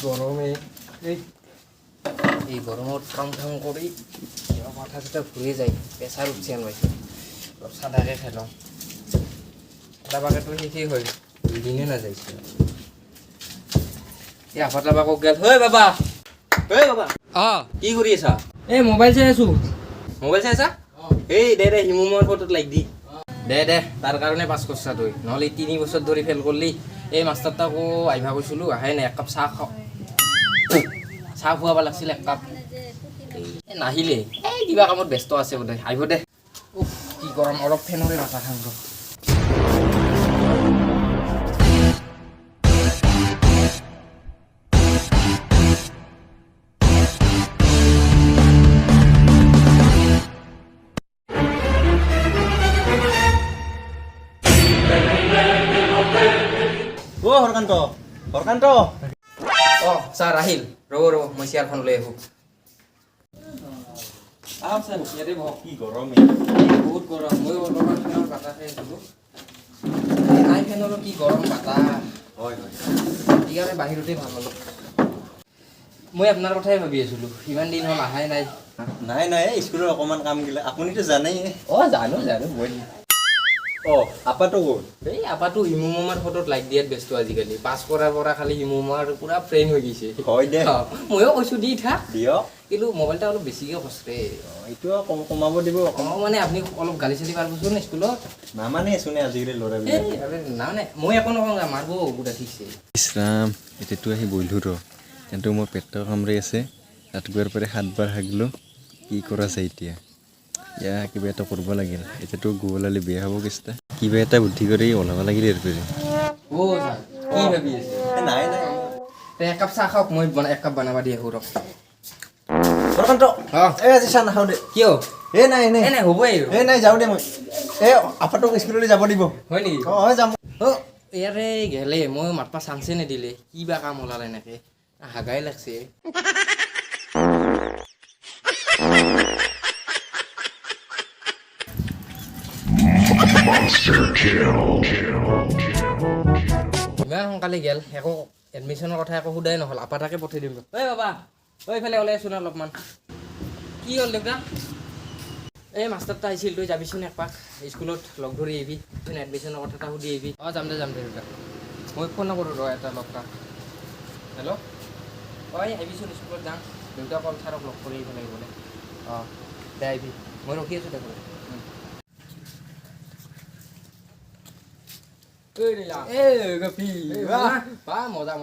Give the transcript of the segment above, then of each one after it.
গৰমে এই গৰমত কাম কৰি মাথা চাথা ঘূৰি যায় প্ৰেছাৰ উঠছে আনবাইছে অলপ চাদাকে খাই লওঁ চাদা পাকেটো শেষেই হয় দুদিনে নাযাইছে এই আফাত লাবাকক গেল ঐ বাবা কি কৰি আছা এই মোবাইল চাই আছো মোবাইল চাই আছা এই দে হিমুমৰ ফটোত লাইক দি দে তাৰ কাৰণে পাছ কৰছা তই নহ'লে 3 বছৰ ধৰি ফেল কৰলি এই মাষ্টাৰটাকো আহিবা কৈছিলোঁ আহে নাই এক কাপ চাহ খাওঁ চাহ খুৱাব লাগিছিল এক কাপ নাহিলে এই কিবা কামত ব্যস্ত আছে বোধহয় আহিব দে কি গৰম অলপ ফেনৰে মাথা খাং ৰ হৰকান্ত ছাৰ আহিল ৰ'ব মই চেয়াৰখন লৈ আহোঁ ছাৰ ইয়াতে বহক কি গৰম বহুত গৰম মই অলপমান ফেনৰ বাটাহ খাই আছিলোঁ নাই ফেনৰো কি গৰম বাটাহ হয় ইয়াৰে বাহিৰতে ভাল অলপ মই আপোনাৰ কথাই ভাবি আছিলোঁ ইমান দিন হ'ল আহাই নাই নাই স্কুলৰ অকণমান কাম গিলা আপুনিতো জানেই জানো মই আপাতো ক'ত এই আপাটো হিমুমাৰ ফটোত লাইক দিয়াত ব্যস্ত আজিকালি পাছ কৰাৰ পৰা খালি হিমুমাৰ পুৰা ফ্ৰেণ্ড হৈ গৈছে হয় দে ময়ো কৈছোঁ দি থাক দিয়ক কিন্তু মোবাইলটা অলপ বেছিকৈ খচৰে এইটো কমাব দিব কমাব মানে আপুনি অলপ গালি চালি পাৰিবচোন স্কুলত নামানে চোনে আজিকালি ল'ৰাবিলাক নাই মই একো নকওঁ মাৰিব গোটা ঠিকছে ইছৰাম এতিয়াতো আহি বহিলোঁ ৰ কিন্তু মোৰ পেটটো কামৰি আছে ৰাতিপুৱাৰ পৰা 7 বাৰ হাগিলোঁ কি কৰা আছে এতিয়া কিবা এটা কৰিব লাগিল এতিয়াতো গোৱালালি বেয়া হ'ব কিস্তা কিবা এটা বুদ্ধি কৰি ওলাব লাগিল ইয়াৰ পৰা কি ভাবি আছে নাই এক কাপ চাহ খাওক মই এক কাপ বনাব দি আহোঁ ৰখ হৰকান্ত আজি চাহ নাখাওঁ দে কিয় নাই হ'বই নাই যাওঁ দে মই আপাটোক স্কুললৈ যাব দিব হয় নেকি হয় যাম ইয়াৰে গেলে মই মাতবা চান্সে নিদিলে কিবা কাম ওলালে এনেকে হাগাই লাগছে ইমান সোনকালে গেল একো এডমিশ্যনৰ কথা একো সোধাই নহ'ল আপাটাকে পঠাই দিম ঐ বাবা এইফালে ওলাই আছোন অলপমান কি হ'ল দেউতা এই মাষ্টাৰটা আহিছিল তই যাবিচোন একপাক স্কুলত লগ ধৰি আহিবি এডমিশ্যনৰ কথা এটা সুধি আহিবি যাম দে দেউতা মই ফোন নকৰোঁ এটা লগ কাক হেল্ল' আহিবিচোন স্কুলত যাম দেউতা কল ছাৰক লগ কৰি আহিব লাগিব বোলে দে আহিবি মই ৰখি আছোঁ দেখোন মজা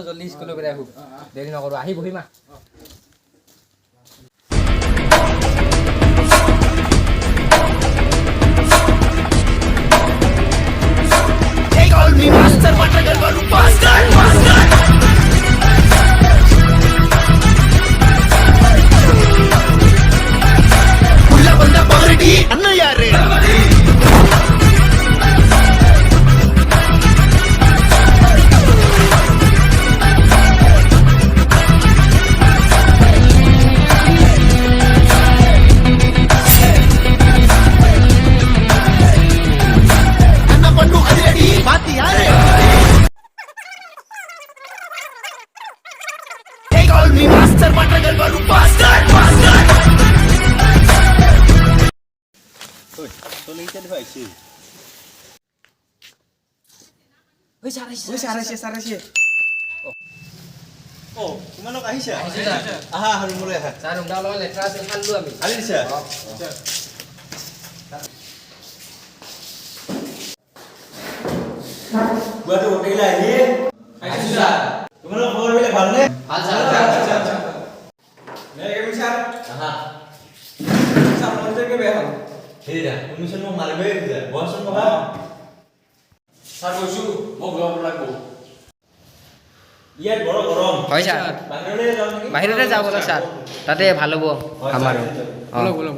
জলদি স্কুলৰ পৰা আহোঁ দেৰি নকৰোঁ আহি বহিমা তোমালোক আহিছা আহা ৰুমলৈ আহা ছাৰ ৰুমটা অলপ লেতেৰা আছিল খালোঁ আমি আহি দিছা গুৱাহাটী হোটেল আহিলে তোমালোক খবৰবিলাক ভালনে ভাল ছাৰ তুমি মোক মাৰিবই বহচোন বহা ছাৰ কৈছোঁ মোক ল'ব লাগিব ইয়াত বৰ গৰম হয় ছাৰ বাহিৰতে যাওঁ ব'লা ছাৰ তাতে ভাল হ'ব আমাৰো ব'লক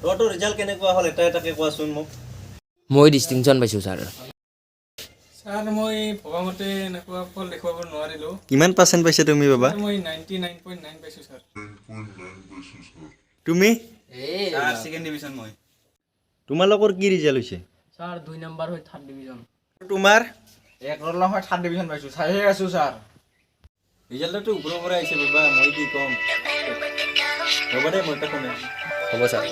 তোৰতো ৰিজাল্ট কেনেকুৱা হ'ল এটাকে কোৱাচোন মোক মই ডিষ্টিংশ্যন পাইছোঁ ছাৰ ছাৰ মই ভবামতে এনেকুৱা ফল দেখুৱাব নোৱাৰিলোঁ কিমান পাৰ্চেণ্ট পাইছা তুমি বাবা মই 99.9 পাইছোঁ ছাৰ তুমি এই ছাৰ ছেকেণ্ড ডিভিজন মই তোমালোকৰ কি ৰিজাল্ট হৈছে ছাৰ 2 নম্বৰ হৈ 3rd ডিভিজন তোমাৰ 1 নম্বৰ হৈ 3rd ডিভিজন পাইছোঁ চাইহে আছোঁ ছাৰ ৰিজাল্টটো ওপৰৰ পৰা আহিছে বাবা মই কি ক'ম হ'ব দে মই এটা শুনে হ'ব ছাৰ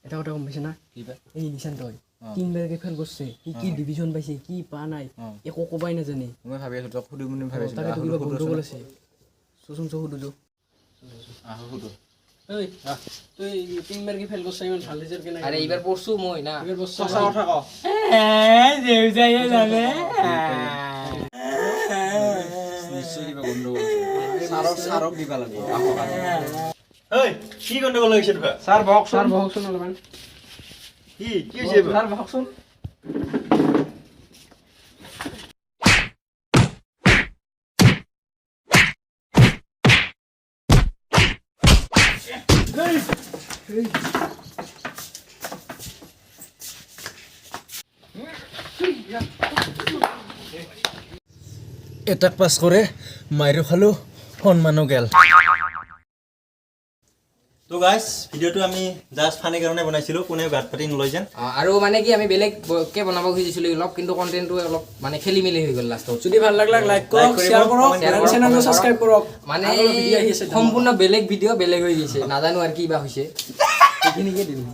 এটা কথা গম পাইছে না কি বা এই নিশান্ত হয় 3 বাৰকে ফেল কৰছে সি কি ডিভিজন পাইছে কি পা নাই একো কবাই নাজানে মই ভাবি আছোঁ তই সুধিম বুলি ভাবি তাকে কিবা গণ্ডগোল আছে চচোন সুধো যো সুধো ঐ তুই 3 বাৰকে ফেল কৰছে ইমান ভাল ৰিজাল্ট কেনে আৰে এইবাৰ পঢ়ছো মই না এবাৰ বস সঁচা কথা ক নিশ্চয় কিবা গণ্ডগোল ছাৰক দিবা লাগিব ঐ কি গণ্ডগোল হৈছে তোৰ ছাৰ বহক ছাৰ বহকচোন অলপমান কি হৈছে ছাৰ বহকচোন এটাক পাছ কৰে মাইৰো খালো সন্মানো গেল তো গাইছ ভিডিঅ'টো আমি জাষ্ট ফানি কাৰণে বনাইছিলোঁ কোনেও গাত পাতি নলয় যেন আৰু মানে কি আমি বেলেগকে বনাব খুজিছিলোঁ অলপ কিন্তু কণ্টেণ্টটো অলপ মানে খেলি মেলি হৈ গ'ল লাষ্টত যদি ভাল লাগলাক লাইক কৰক কৰিব, শ্বেয়াৰ কৰক comment আৰু কৰক, চেনেলটো comment সাবস্ক্ৰাইব কৰক মানে আগলৈ ভিডিঅ' আহি আছে সম্পূৰ্ণ বেলেগ ভিডিঅ' বেলেগ হৈ গৈছে নাজানো আৰু কি বা হৈছে এইখিনিকে দিলোঁ